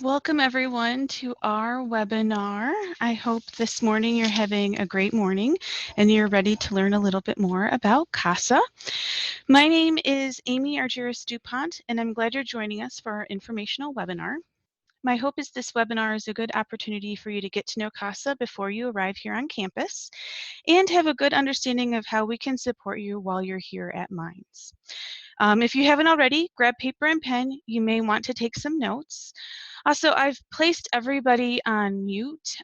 Welcome everyone to our webinar. I hope this morning you're having a great morning and you're ready to learn a little bit more about CASA. My name is Amy Argyris-Dupont and I'm glad you're joining us for our informational webinar. My hope is this webinar is a good opportunity for you to get to know CASA before you arrive here on campus and have a good understanding of how we can support you while you're here at Mines. If you haven't already, grab paper and pen. You may want to take some notes. Also, I've placed everybody on mute.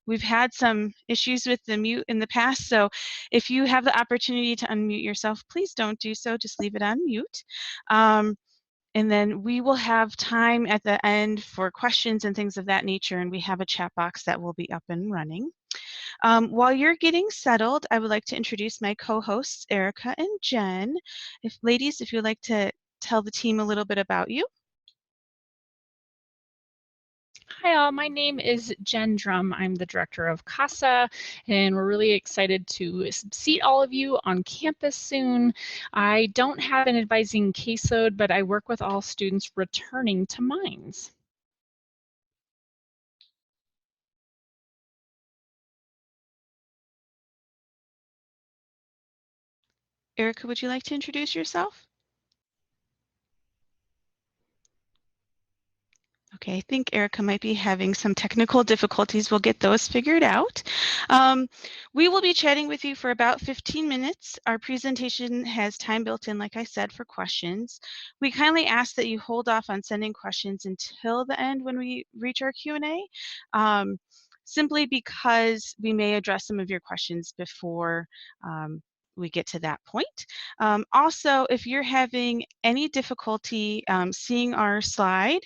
We've had some issues with the mute in the past, so if you have the opportunity to unmute yourself, please don't do so. Just leave it on mute. And then we will have time at the end for questions and things of that nature, and we have a chat box that will be up and running. While you're getting settled, I would like to introduce my co-hosts, Erica and Jen. Ladies, if you'd like to tell the team a little bit about you. Hi all, my name is Jen Drum. I'm the director of CASA and we're really excited to seat all of you on campus soon. I don't have an advising caseload, but I work with all students returning to Mines. Erica, would you like to introduce yourself? Okay, I think Erica might be having some technical difficulties. We'll get those figured out. We will be chatting with you for about 15 minutes. Our presentation has time built in, like I said, for questions. We kindly ask that you hold off on sending questions until the end when we reach our Q&A, simply because we may address some of your questions before we get to that point. Also, if you're having any difficulty seeing our slide,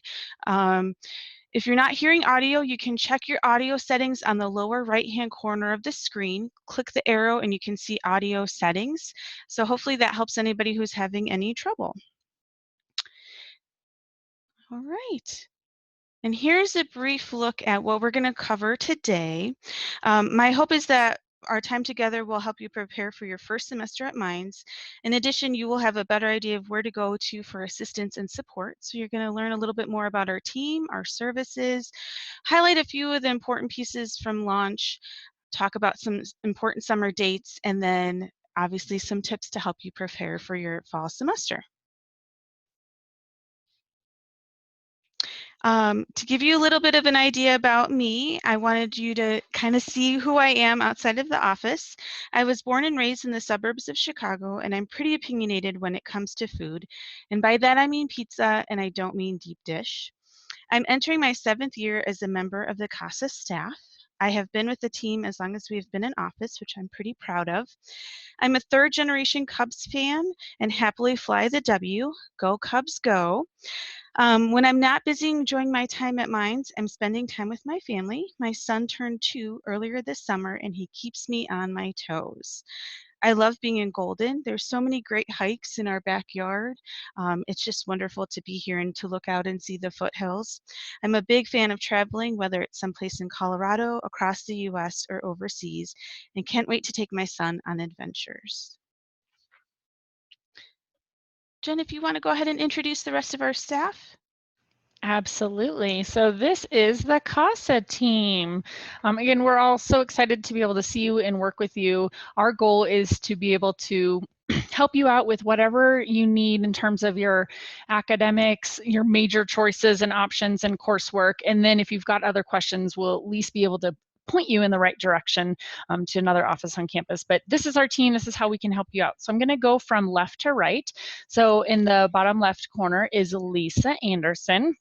if you're not hearing audio, you can check your audio settings on the lower right-hand corner of the screen. Click the arrow and you can see audio settings. So hopefully that helps anybody who's having any trouble. All right. And here's a brief look at what we're going to cover today. My hope is that our time together will help you prepare for your first semester at Mines. In addition, you will have a better idea of where to go to for assistance and support. So you're going to learn a little bit more about our team, our services, highlight a few of the important pieces from launch, talk about some important summer dates, and then obviously some tips to help you prepare for your fall semester. To give you a little bit of an idea about me, I wanted you to kind of see who I am outside of the office. I was born and raised in the suburbs of Chicago, and I'm pretty opinionated when it comes to food. And by that, I mean pizza, and I don't mean deep dish. I'm entering my 7th year as a member of the CASA staff. I have been with the team as long as we've been in office, which I'm pretty proud of. I'm a 3rd-generation Cubs fan and happily fly the W. Go Cubs, go. When I'm not busy enjoying my time at Mines, I'm spending time with my family. My son turned 2 earlier this summer, and he keeps me on my toes. I love being in Golden. There's so many great hikes in our backyard. It's just wonderful to be here and to look out and see the foothills. I'm a big fan of traveling, whether it's someplace in Colorado, across the US, or overseas, and can't wait to take my son on adventures. Jen, if you want to go ahead and introduce the rest of our staff. Absolutely. So this is the CASA team. Again, we're all so excited to be able to see you and work with you. Our goal is to be able to help you out with whatever you need in terms of your academics, your major choices and options and coursework. And then if you've got other questions, we'll at least be able to point you in the right direction to another office on campus. But this is our team. This is how we can help you out. So I'm going to go from left to right. So in the bottom left corner is Lisa Anderson.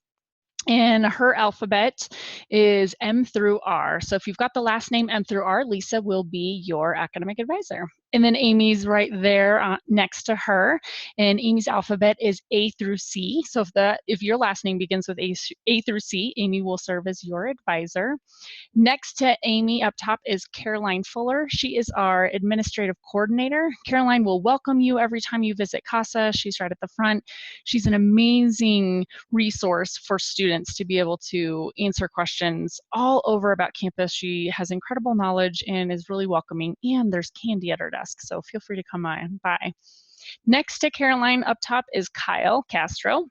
And her alphabet is M through R. So if you've got the last name M through R, Lisa will be your academic advisor. And then Amy's right there next to her. And Amy's alphabet is A through C. So if your last name begins with A through C, Amy will serve as your advisor. Next to Amy up top is Caroline Fuller. She is our administrative coordinator. Caroline will welcome you every time you visit CASA. She's right at the front. She's an amazing resource for students to be able to answer questions all over about campus. She has incredible knowledge and is really welcoming, and there's candy at her desk, so feel free to come by. Next to Caroline up top is Kyle Castro.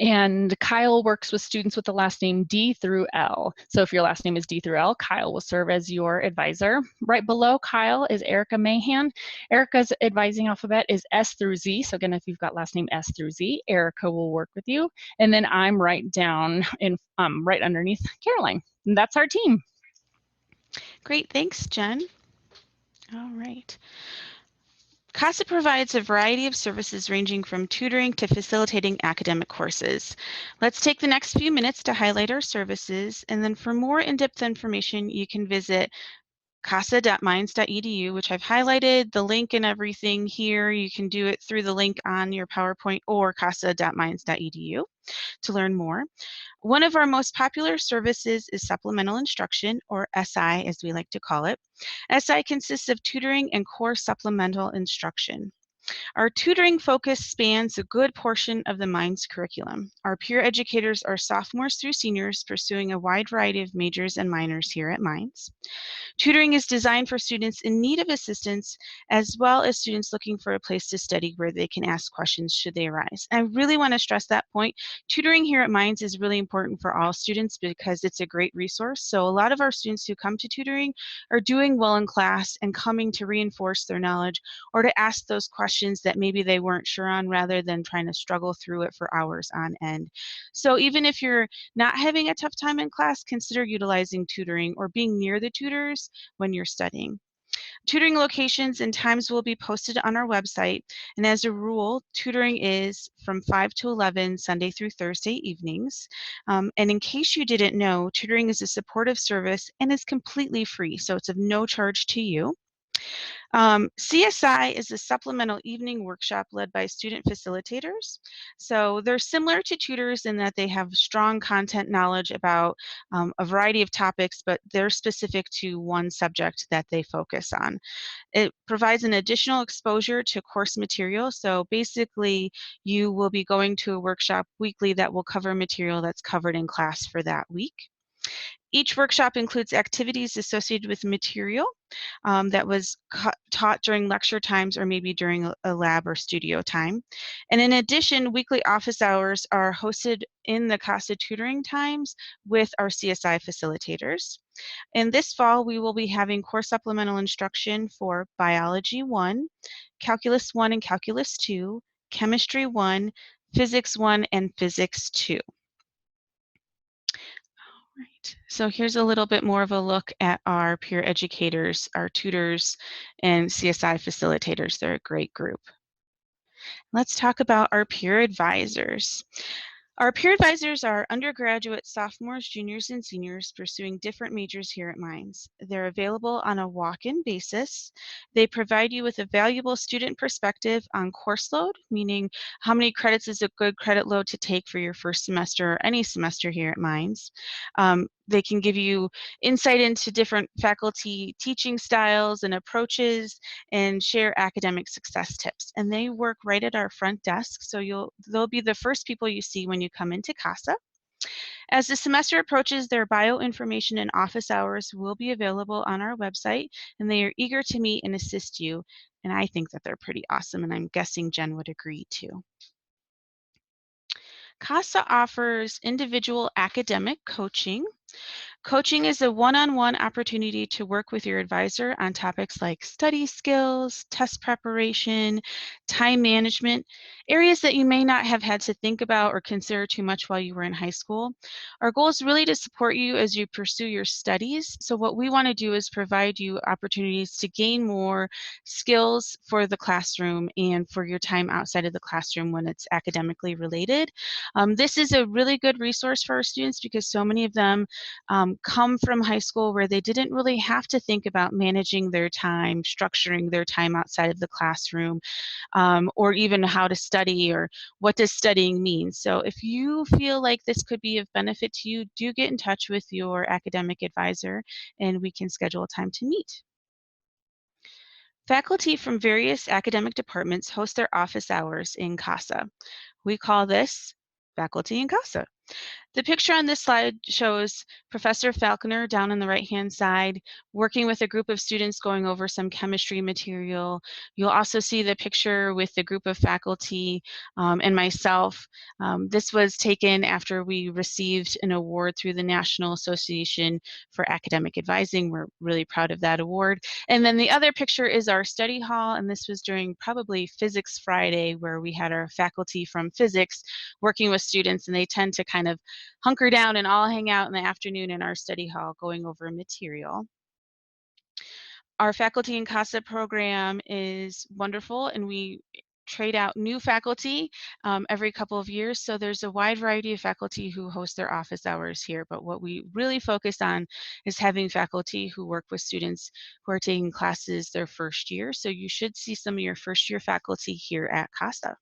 And Kyle works with students with the last name D through L. So if your last name is D through L, Kyle will serve as your advisor. Right below Kyle is Erica Mahan. Erica's advising alphabet is S through Z. So again, if you've got last name S through Z, Erica will work with you. And then I'm right down in right underneath Caroline. And that's our team. Great, thanks, Jen. All right. CASA provides a variety of services ranging from tutoring to facilitating academic courses. Let's take the next few minutes to highlight our services, and then for more in-depth information, you can visit casa.mines.edu, which I've highlighted the link and everything here. You can do it through the link on your PowerPoint or casa.mines.edu to learn more. One of our most popular services is supplemental instruction, or SI as we like to call it. SI consists of tutoring and core supplemental instruction. Our tutoring focus spans a good portion of the MINES curriculum. Our peer educators are sophomores through seniors pursuing a wide variety of majors and minors here at MINES. Tutoring is designed for students in need of assistance, as well as students looking for a place to study where they can ask questions should they arise. I really want to stress that point. Tutoring here at MINES is really important for all students because it's a great resource. So a lot of our students who come to tutoring are doing well in class and coming to reinforce their knowledge or to ask those questions that maybe they weren't sure on rather than trying to struggle through it for hours on end. So even if you're not having a tough time in class, consider utilizing tutoring or being near the tutors when you're studying. Tutoring locations and times will be posted on our website, and as a rule, tutoring is from 5 to 11 Sunday through Thursday evenings. And in case you didn't know, tutoring is a supportive service and is completely free, so it's of no charge to you. CSI is a supplemental evening workshop led by student facilitators. So they're similar to tutors in that they have strong content knowledge about a variety of topics, but they're specific to one subject that they focus on. It provides an additional exposure to course material. So basically, you will be going to a workshop weekly that will cover material that's covered in class for that week. Each workshop includes activities associated with material that was taught during lecture times or maybe during a lab or studio time. And in addition, weekly office hours are hosted in the CASA tutoring times with our CSI facilitators. In this fall, we will be having core supplemental instruction for Biology 1, Calculus 1 and Calculus 2, Chemistry 1, Physics 1, and Physics 2. Right. So here's a little bit more of a look at our peer educators, our tutors, and CSI facilitators. They're a great group. Let's talk about our peer advisors. Our peer advisors are undergraduate sophomores, juniors, and seniors pursuing different majors here at MINES. They're available on a walk-in basis. They provide you with a valuable student perspective on course load, meaning how many credits is a good credit load to take for your first semester or any semester here at MINES. They can give you insight into different faculty teaching styles and approaches and share academic success tips. And they work right at our front desk, so they'll be the first people you see when you come into CASA. As the semester approaches, their bio information and office hours will be available on our website, and they are eager to meet and assist you. And I think that they're pretty awesome, and I'm guessing Jen would agree too. CASA offers individual academic coaching. Coaching is a one-on-one opportunity to work with your advisor on topics like study skills, test preparation, time management, areas that you may not have had to think about or consider too much while you were in high school. Our goal is really to support you as you pursue your studies. So what we want to do is provide you opportunities to gain more skills for the classroom and for your time outside of the classroom when it's academically related. This is a really good resource for our students because so many of them come from high school where they didn't really have to think about managing their time, structuring their time outside of the classroom, or even how to study or what does studying mean. So if you feel like this could be of benefit to you, do get in touch with your academic advisor and we can schedule a time to meet. Faculty from various academic departments host their office hours in CASA. We call this Faculty in CASA. The picture on this slide shows Professor Falconer down on the right-hand side, working with a group of students going over some chemistry material. You'll also see the picture with the group of faculty and myself. This was taken after we received an award through the National Association for Academic Advising. We're really proud of that award. And then the other picture is our study hall, and this was during probably Physics Friday, where we had our faculty from physics working with students, and they tend to kind of hunker down and all hang out in the afternoon in our study hall going over material. Our faculty in CASA program is wonderful, and we trade out new faculty every couple of years. So there's a wide variety of faculty who host their office hours here, but what we really focus on is having faculty who work with students who are taking classes their first year. So you should see some of your first year faculty here at CASA.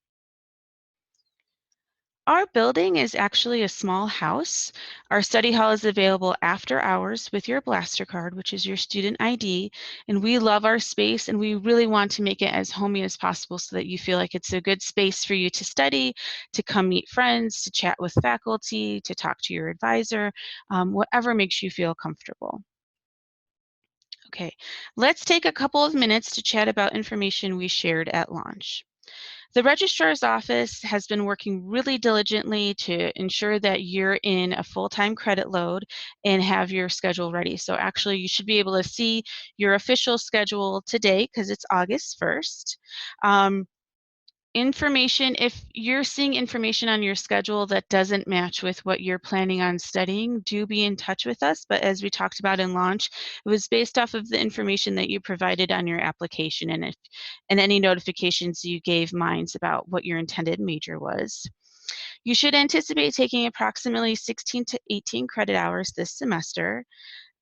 Our building is actually a small house. Our study hall is available after hours with your Blaster card, which is your student ID. And we love our space, and we really want to make it as homey as possible so that you feel like it's a good space for you to study, to come meet friends, to chat with faculty, to talk to your advisor, whatever makes you feel comfortable. Okay, let's take a couple of minutes to chat about information we shared at launch. The registrar's office has been working really diligently to ensure that you're in a full-time credit load and have your schedule ready. So actually you should be able to see your official schedule today because it's August 1st. Information, if you're seeing information on your schedule that doesn't match with what you're planning on studying, do be in touch with us. But as we talked about in launch, it was based off of the information that you provided on your application and any notifications you gave Minds about what your intended major was. You should anticipate taking approximately 16 to 18 credit hours this semester.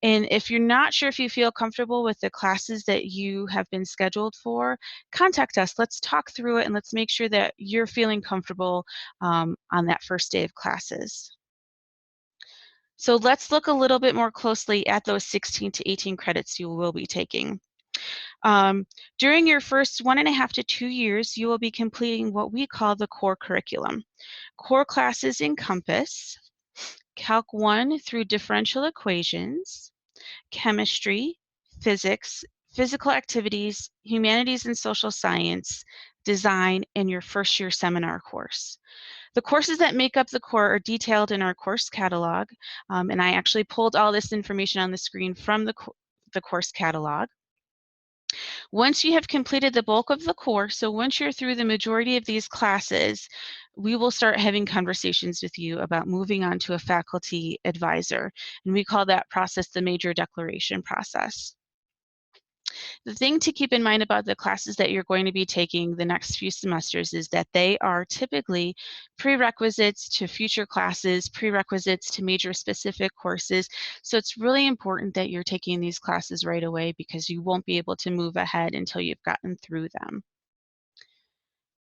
And if you're not sure if you feel comfortable with the classes that you have been scheduled for, contact us. Let's talk through it and let's make sure that you're feeling comfortable on that first day of classes. So let's look a little bit more closely at those 16 to 18 credits you will be taking. During your first 1.5 to 2 years, you will be completing what we call the core curriculum. Core classes encompass Calc 1 through differential equations, chemistry, physics, physical activities, humanities and social science, design, and your first year seminar course. The courses that make up the core are detailed in our course catalog, and I actually pulled all this information on the screen from the course catalog. Once you have completed the bulk of the course, so once you're through the majority of these classes, we will start having conversations with you about moving on to a faculty advisor, and we call that process the major declaration process. The thing to keep in mind about the classes that you're going to be taking the next few semesters is that they are typically prerequisites to future classes, prerequisites to major specific courses. So it's really important that you're taking these classes right away because you won't be able to move ahead until you've gotten through them.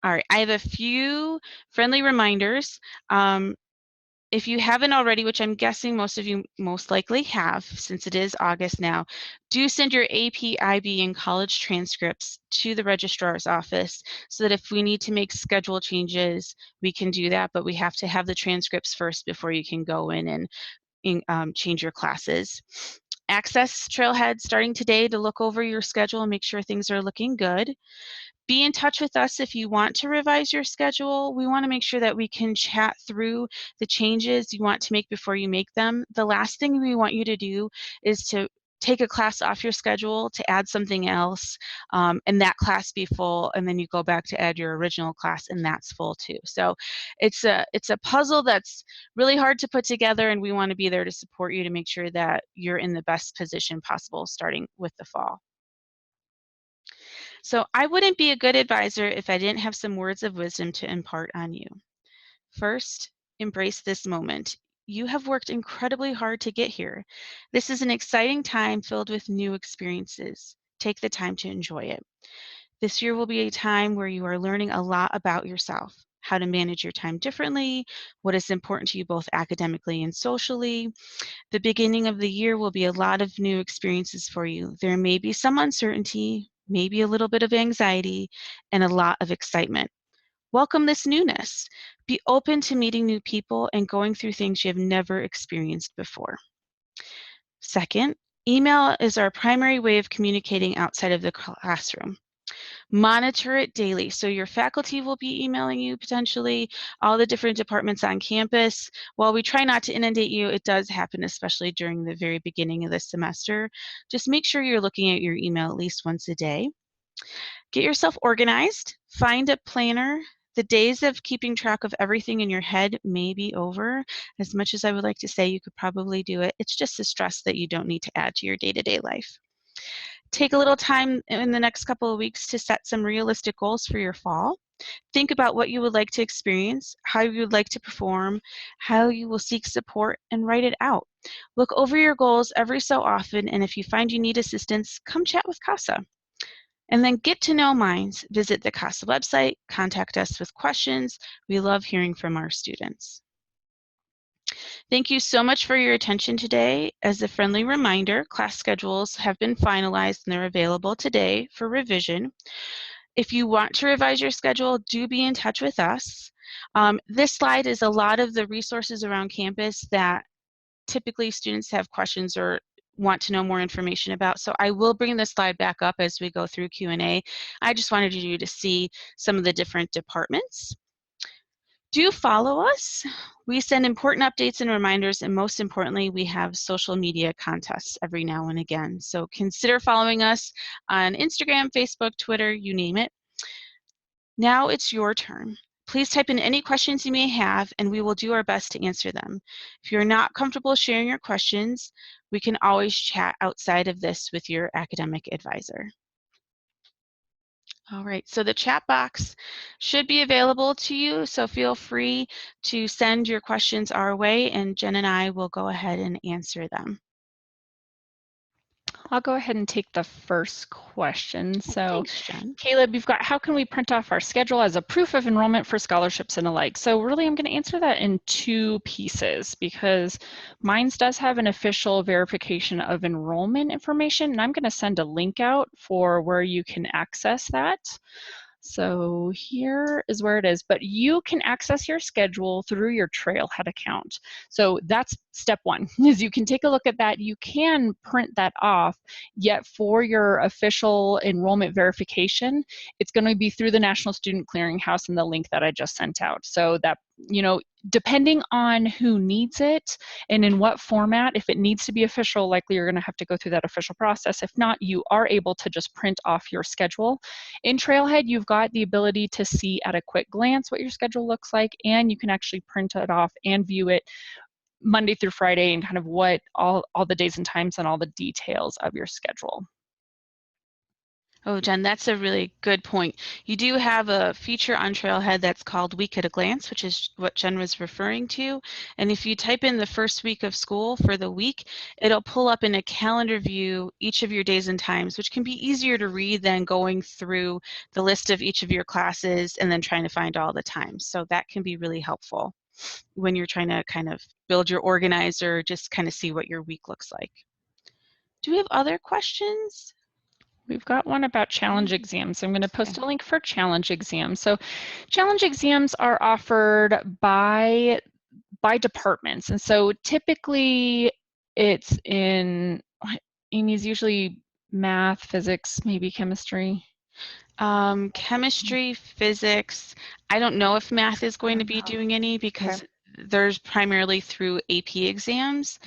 All right, I have a few friendly reminders. If you haven't already, which I'm guessing most of you most likely have, since it is August now, do send your AP, IB, and college transcripts to the registrar's office so that if we need to make schedule changes, we can do that, but we have to have the transcripts first before you can go in and change your classes. Access Trailhead starting today to look over your schedule and make sure things are looking good. Be in touch with us if you want to revise your schedule. We want to make sure that we can chat through the changes you want to make before you make them. The last thing we want you to do is to take a class off your schedule to add something else, and that class be full, and then you go back to add your original class and that's full too. So it's a puzzle that's really hard to put together, and we want to be there to support you to make sure that you're in the best position possible starting with the fall. So I wouldn't be a good advisor if I didn't have some words of wisdom to impart on you. First, embrace this moment. You have worked incredibly hard to get here. This is an exciting time filled with new experiences. Take the time to enjoy it. This year will be a time where you are learning a lot about yourself, how to manage your time differently, what is important to you both academically and socially. The beginning of the year will be a lot of new experiences for you. There may be some uncertainty, maybe a little bit of anxiety, and a lot of excitement. Welcome this newness. Be open to meeting new people and going through things you have never experienced before. Second, email is our primary way of communicating outside of the classroom. Monitor it daily. So your faculty will be emailing you potentially, all the different departments on campus. While we try not to inundate you, it does happen, especially during the very beginning of the semester. Just make sure you're looking at your email at least once a day. Get yourself organized. Find a planner. The days of keeping track of everything in your head may be over. As much as I would like to say you could probably do it, it's just a stress that you don't need to add to your day-to-day life. Take a little time in the next couple of weeks to set some realistic goals for your fall. Think about what you would like to experience, how you would like to perform, how you will seek support, and write it out. Look over your goals every so often, and if you find you need assistance, come chat with CASA. And then get to know Minds. Visit the CASA website, contact us with questions. We love hearing from our students. Thank you so much for your attention today. As a friendly reminder, class schedules have been finalized and they're available today for revision. If you want to revise your schedule, do be in touch with us. This slide is a lot of the resources around campus that typically students have questions or want to know more information about. So I will bring this slide back up as we go through Q&A. I just wanted you to see some of the different departments. Do follow us. We send important updates and reminders, and most importantly, we have social media contests every now and again. So consider following us on Instagram, Facebook, Twitter, you name it. Now it's your turn. Please type in any questions you may have, and we will do our best to answer them. If you're not comfortable sharing your questions, we can always chat outside of this with your academic advisor. All right, so the chat box should be available to you, so feel free to send your questions our way, and Jen and I will go ahead and answer them. I'll go ahead and take the first question. So, Thanks, Jen. Caleb, you've got, how can we print off our schedule as a proof of enrollment for scholarships and alike? So really, I'm going to answer that in two pieces because Minds does have an official verification of enrollment information, and I'm going to send a link out for where you can access that. So here is where it is, but you can access your schedule through your Trailhead account. So that's step one, is you can take a look at that. You can print that off, yet for your official enrollment verification, it's going to be through the National Student Clearinghouse and the link that I just sent out. So that, you know, depending on who needs it and in what format, if it needs to be official, likely you're going to have to go through that official process. If not, you are able to just print off your schedule. In Trailhead, you've got the ability to see at a quick glance what your schedule looks like, and you can actually print it off and view it Monday through Friday and kind of what all the days and times and all the details of your schedule. Oh, Jen, that's a really good point. You do have a feature on Trailhead that's called Week at a Glance, which is what Jen was referring to. And if you type in the first week of school for the week, it'll pull up in a calendar view each of your days and times, which can be easier to read than going through the list of each of your classes and then trying to find all the times. So that can be really helpful when you're trying to kind of build your organizer, just kind of see what your week looks like. Do we have other questions? We've got one about challenge exams. I'm going to post a link for challenge exams. So challenge exams are offered by departments. And so typically it's in, Amy's usually math, physics, maybe chemistry. Chemistry, physics. I don't know if math is going to be doing any because there's primarily through AP exams.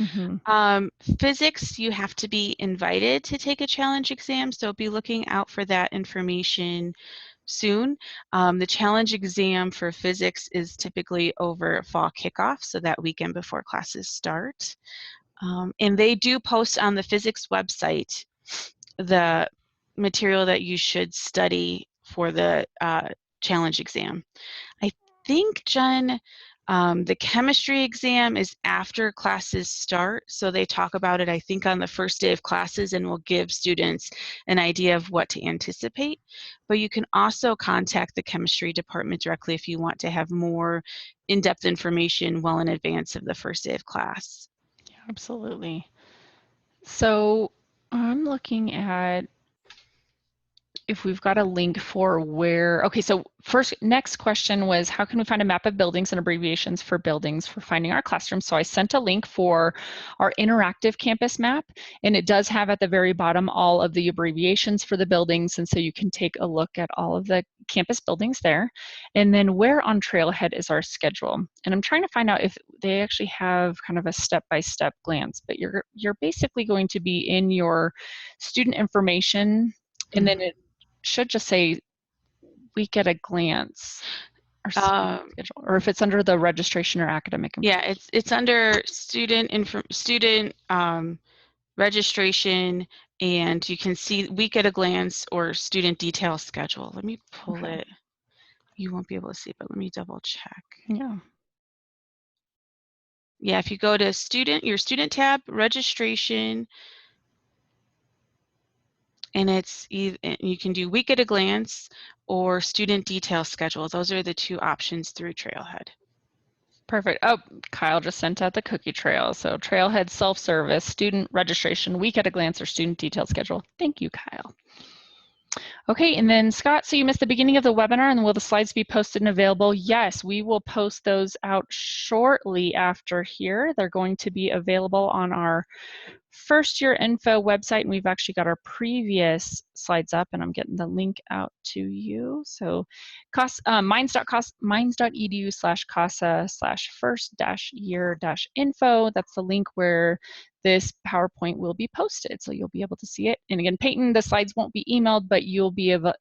Physics, you have to be invited to take a challenge exam, so be looking out for that information soon. The challenge exam for physics is typically over fall kickoff, so that weekend before classes start. And they do post on the physics website the material that you should study for the challenge exam. I think, Jen, the chemistry exam is after classes start, so they talk about it, I think, on the first day of classes and will give students an idea of what to anticipate. But you can also contact the chemistry department directly if you want to have more in-depth information well in advance of the first day of class. Yeah, absolutely. So I'm looking at, if we've got a link for where, okay, so next question was, how can we find a map of buildings and abbreviations for buildings for finding our classrooms? So I sent a link for our interactive campus map, and it does have at the very bottom all of the abbreviations for the buildings, and so you can take a look at all of the campus buildings there. And then where on Trailhead is our schedule? And I'm trying to find out if they actually have kind of a step-by-step glance, but you're basically going to be in your student information, and then it should just say week at a glance or schedule, or if it's under the registration or academic information. Yeah, it's under student registration, and you can see week at a glance or student detail schedule. Let me pull it. You won't be able to see, but let me double check. Yeah. Yeah, if you go to your student tab, registration, and you can do week at a glance or student detail schedule. Those are the two options through Trailhead. Perfect. Oh, Kyle just sent out the cookie trail. So Trailhead self-service, student registration, week at a glance, or student detail schedule. Thank you, Kyle. Okay, and then Scott, so you missed the beginning of the webinar, and will the slides be posted and available? Yes, we will post those out shortly after here. They're going to be available on our first year info website, and we've actually got our previous slides up, and I'm getting the link out to you. So minds.edu/CASA/first-year-info. That's the link where this PowerPoint will be posted, so you'll be able to see it. And again, Peyton, the slides won't be emailed, but you'll be able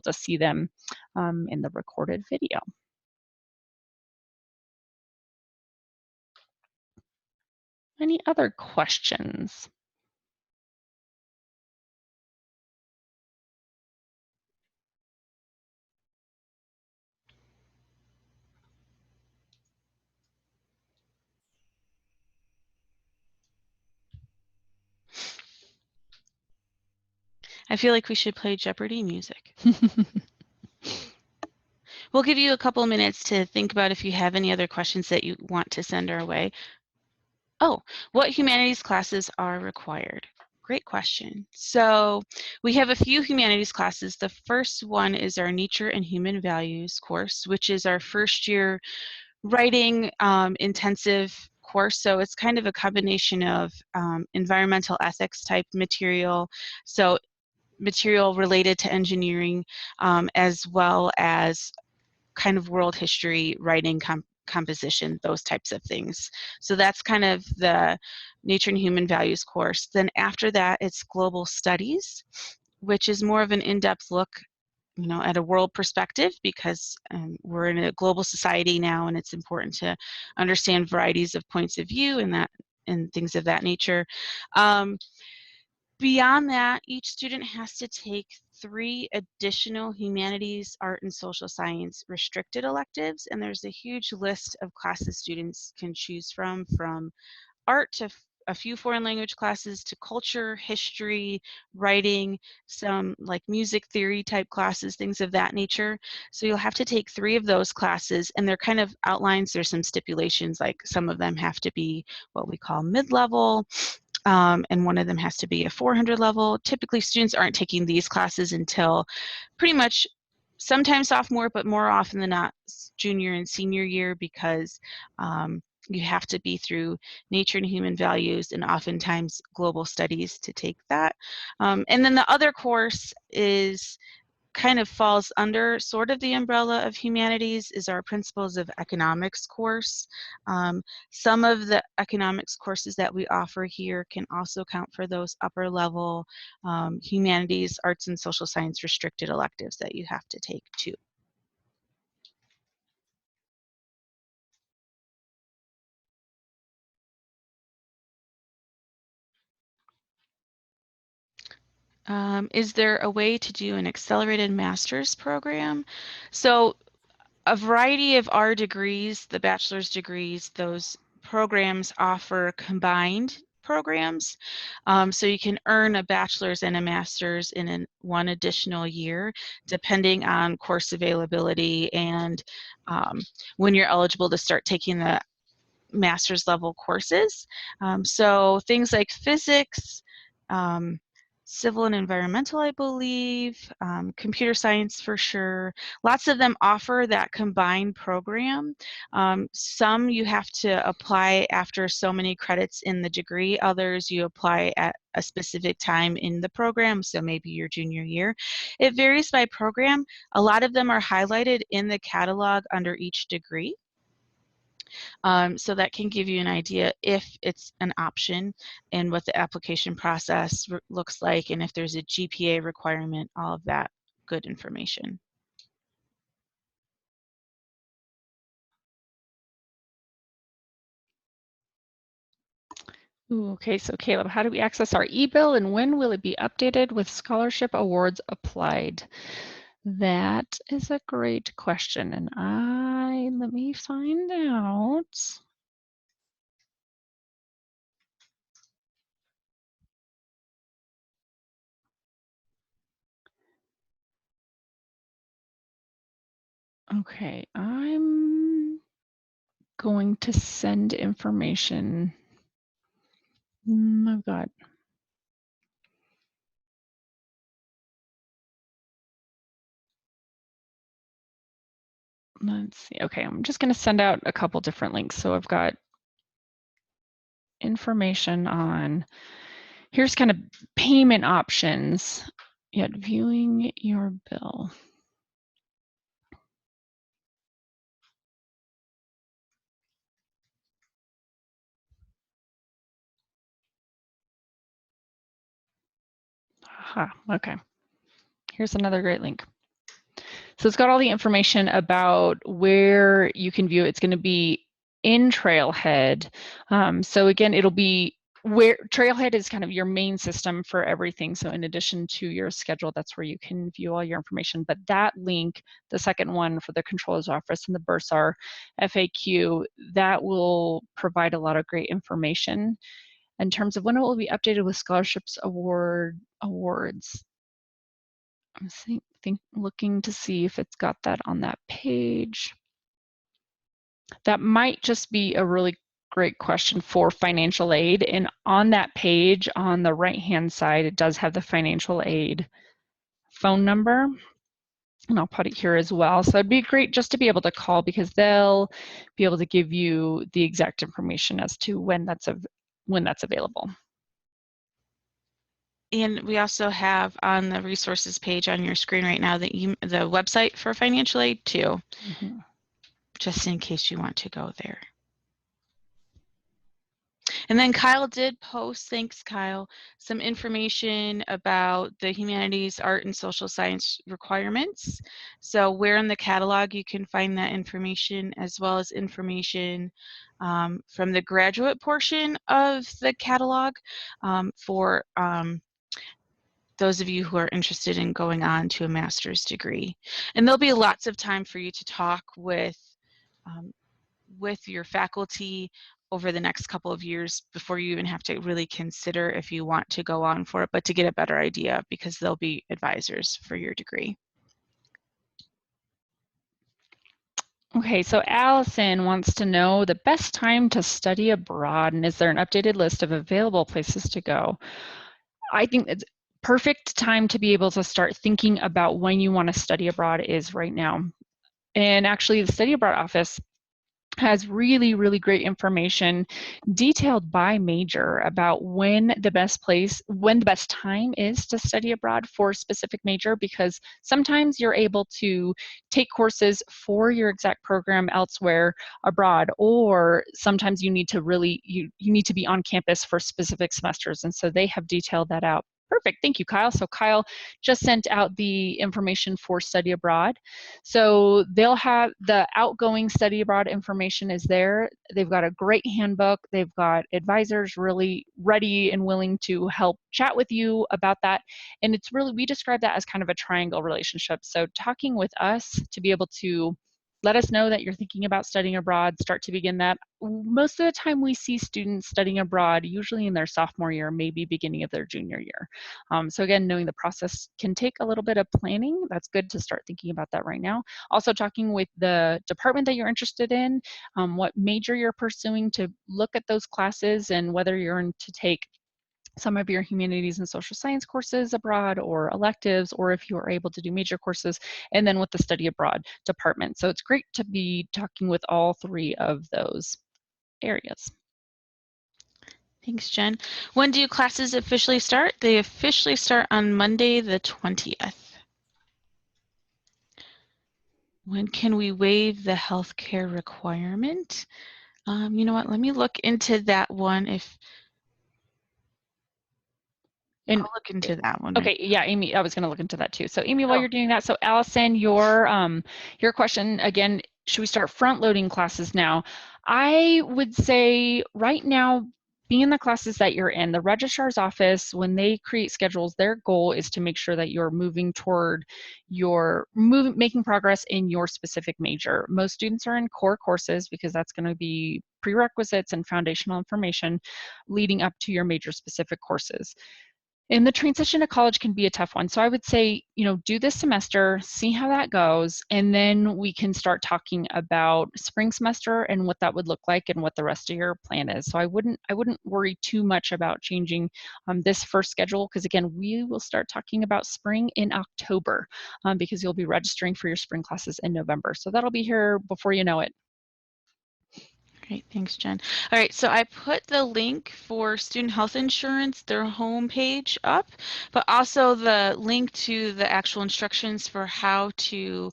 to see them in the recorded video. Any other questions? I feel like we should play Jeopardy music. We'll give you a couple minutes to think about if you have any other questions that you want to send our way. Oh, what humanities classes are required? Great question. So we have a few humanities classes. The first one is our Nature and Human Values course, which is our first year writing intensive course. So it's kind of a combination of environmental ethics type material, so material related to engineering, as well as kind of world history, writing, composition, those types of things. So that's kind of the Nature and Human Values course. Then after that, it's Global Studies, which is more of an in-depth look, at a world perspective, because we're in a global society now, and it's important to understand varieties of points of view and things of that nature. Beyond that, each student has to take 3 additional humanities, art, and social science restricted electives, and there's a huge list of classes students can choose from art to a few foreign language classes to culture, history, writing, some like music theory type classes, things of that nature. So you'll have to take 3 of those classes, and they're kind of outlines. There's some stipulations, like some of them have to be what we call mid-level, and one of them has to be a 400 level. Typically, students aren't taking these classes until pretty much sometimes sophomore, but more often than not junior and senior year, because you have to be through Nature and Human Values and oftentimes Global Studies to take that. And then the other course kind of falls under sort of the umbrella of humanities, is our Principles of Economics course. Some of the economics courses that we offer here can also count for those upper level humanities, arts, and social science restricted electives that you have to take too. Is there a way to do an accelerated master's program? So a variety of our degrees, the bachelor's degrees, those programs offer combined programs. So you can earn a bachelor's and a master's in one additional year, depending on course availability and when you're eligible to start taking the master's level courses. So things like physics, civil and environmental, I believe, computer science for sure. Lots of them offer that combined program. Some you have to apply after so many credits in the degree, others you apply at a specific time in the program, so maybe your junior year. It varies by program. A lot of them are highlighted in the catalog under each degree. So that can give you an idea if it's an option and what the application process looks like, and if there's a GPA requirement, all of that good information. Ooh, okay, so Caleb, how do we access our e-bill and when will it be updated with scholarship awards applied? That is a great question, and let me find out. Okay, I'm going to send information. Oh God. Let's see. Okay, I'm just going to send out a couple different links. So I've got information on, here's kind of payment options, yet viewing your bill. Aha, okay. Here's another great link. So it's got all the information about where you can view it. It's going to be in Trailhead. So again, it'll be where Trailhead is kind of your main system for everything. So in addition to your schedule, that's where you can view all your information. But that link, the second one for the controller's office and the Bursar FAQ, that will provide a lot of great information in terms of when it will be updated with scholarships awards. I'm looking to see if it's got that on that page. That might just be a really great question for financial aid. And on that page, on the right-hand side, it does have the financial aid phone number. And I'll put it here as well. So it'd be great just to be able to call because they'll be able to give you the exact information as to when that's available. And we also have on the resources page on your screen right now the website for financial aid too, just in case you want to go there. And then Kyle did post, thanks Kyle, some information about the humanities, art, and social science requirements. So where in the catalog you can find that information, as well as information from the graduate portion of the catalog for those of you who are interested in going on to a master's degree. And there'll be lots of time for you to talk with your faculty over the next couple of years before you even have to really consider if you want to go on for it, but to get a better idea because they'll be advisors for your degree. Okay, so Allison wants to know the best time to study abroad, and is there an updated list of available places to go? I think it's perfect time to be able to start thinking about when you want to study abroad is right now. And actually, the Study Abroad office has really, really great information detailed by major about when the best time is to study abroad for a specific major, because sometimes you're able to take courses for your exact program elsewhere abroad, or sometimes you need to you need to be on campus for specific semesters, and so they have detailed that out. Perfect, thank you, Kyle. So Kyle just sent out the information for study abroad. So they'll have the outgoing study abroad information is there. They've got a great handbook. They've got advisors really ready and willing to help chat with you about that. And it's really, we describe that as kind of a triangle relationship. So talking with us to be able to let us know that you're thinking about studying abroad, start to begin that. Most of the time we see students studying abroad, usually in their sophomore year, maybe beginning of their junior year. So again, knowing the process can take a little bit of planning. That's good to start thinking about that right now. Also talking with the department that you're interested in, what major you're pursuing, to look at those classes and whether you're in to take some of your humanities and social science courses abroad or electives, or if you are able to do major courses, and then with the study abroad department. So it's great to be talking with all three of those areas. Thanks, Jen. When do classes officially start? They officially start on Monday the 20th. When can we waive the healthcare requirement? You know what? Let me look into that one. I'll look into that one. Okay, yeah, Amy, I was going to look into that too. So Amy, while you're doing that, so Allison, your question again, should we start front loading classes now? I would say right now, being in the classes that you're in, the registrar's office, when they create schedules, their goal is to make sure that you're moving toward making progress in your specific major. Most students are in core courses because that's going to be prerequisites and foundational information leading up to your major specific courses. And the transition to college can be a tough one. So I would say, do this semester, see how that goes, and then we can start talking about spring semester and what that would look like and what the rest of your plan is. So I wouldn't worry too much about changing this first schedule, because again, we will start talking about spring in October because you'll be registering for your spring classes in November. So that'll be here before you know it. Great, thanks, Jen. All right, so I put the link for student health insurance, their homepage up, but also the link to the actual instructions for how to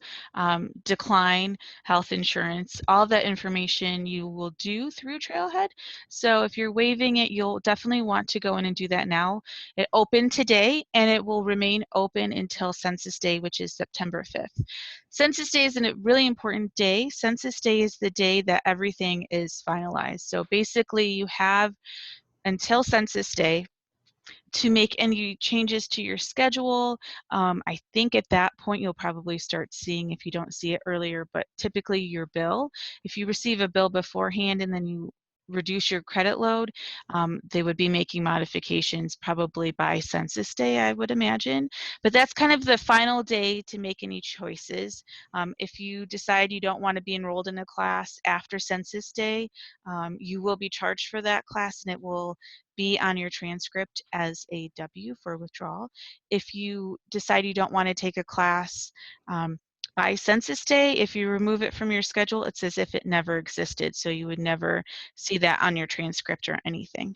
decline health insurance. All that information you will do through Trailhead. So if you're waiving it, you'll definitely want to go in and do that now. It opened today, and it will remain open until Census Day, which is September 5th. Census Day is a really important day. Census Day is the day that everything is finalized. So basically you have until Census Day to make any changes to your schedule. I think at that point you'll probably start seeing, if you don't see it earlier, but typically your bill. If you receive a bill beforehand and then you reduce your credit load, they would be making modifications probably by Census Day, I would imagine. But that's kind of the final day to make any choices. If you decide you don't want to be enrolled in a class after Census Day, you will be charged for that class, and it will be on your transcript as a W for withdrawal. If you decide you don't want to take a class by Census Day, if you remove it from your schedule, it's as if it never existed. So you would never see that on your transcript or anything.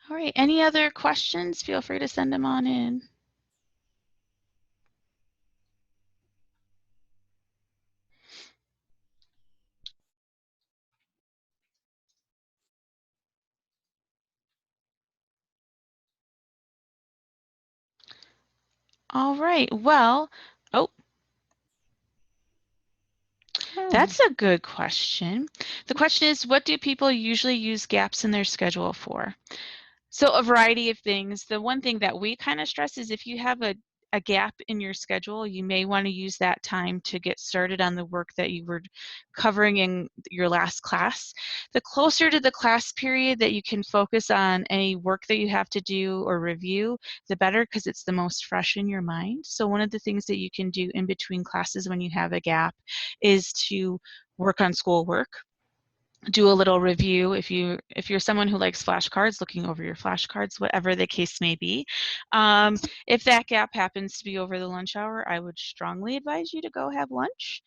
All right, any other questions? Feel free to send them on in. All right, well, that's a good question. The question is, what do people usually use gaps in their schedule for? So a variety of things. The one thing that we kind of stress is if you have a gap in your schedule, you may want to use that time to get started on the work that you were covering in your last class. The closer to the class period that you can focus on any work that you have to do or review, the better, because it's the most fresh in your mind. So one of the things that you can do in between classes when you have a gap is to work on schoolwork, do a little review. If you're someone who likes flashcards, looking over your flashcards, whatever the case may be. If that gap happens to be over the lunch hour, I would strongly advise you to go have lunch.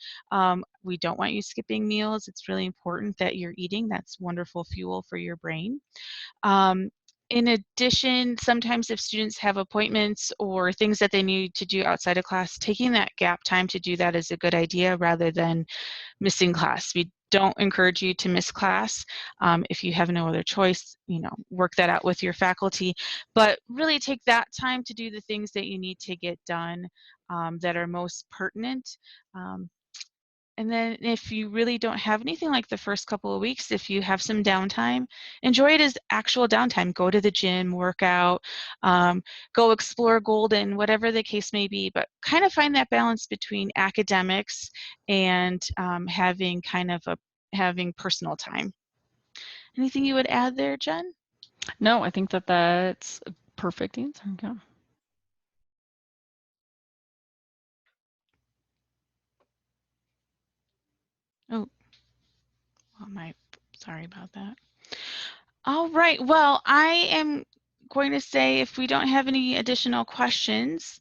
We don't want you skipping meals. It's really important that you're eating. That's wonderful fuel for your brain. In addition, sometimes if students have appointments or things that they need to do outside of class, taking that gap time to do that is a good idea rather than missing class. We don't encourage you to miss class. If you have no other choice, work that out with your faculty, but really take that time to do the things that you need to get done that are most pertinent. And then if you really don't have anything, like the first couple of weeks, if you have some downtime, enjoy it as actual downtime. Go to the gym, work out, go explore Golden, whatever the case may be, but kind of find that balance between academics and having personal time. Anything you would add there, Jen? No, I think that's a perfect answer. Yeah. Oh, well, Sorry about that. All right. Well, I am going to say if we don't have any additional questions,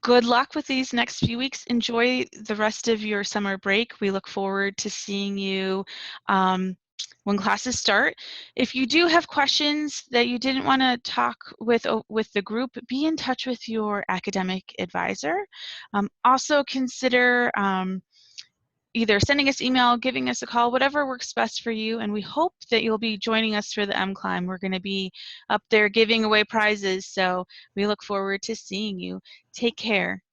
good luck with these next few weeks. Enjoy the rest of your summer break. We look forward to seeing you when classes start. If you do have questions that you didn't want to talk with the group, be in touch with your academic advisor. Also consider either sending us email, giving us a call, whatever works best for you. And we hope that you'll be joining us for the Climb. We're going to be up there giving away prizes. So we look forward to seeing you. Take care.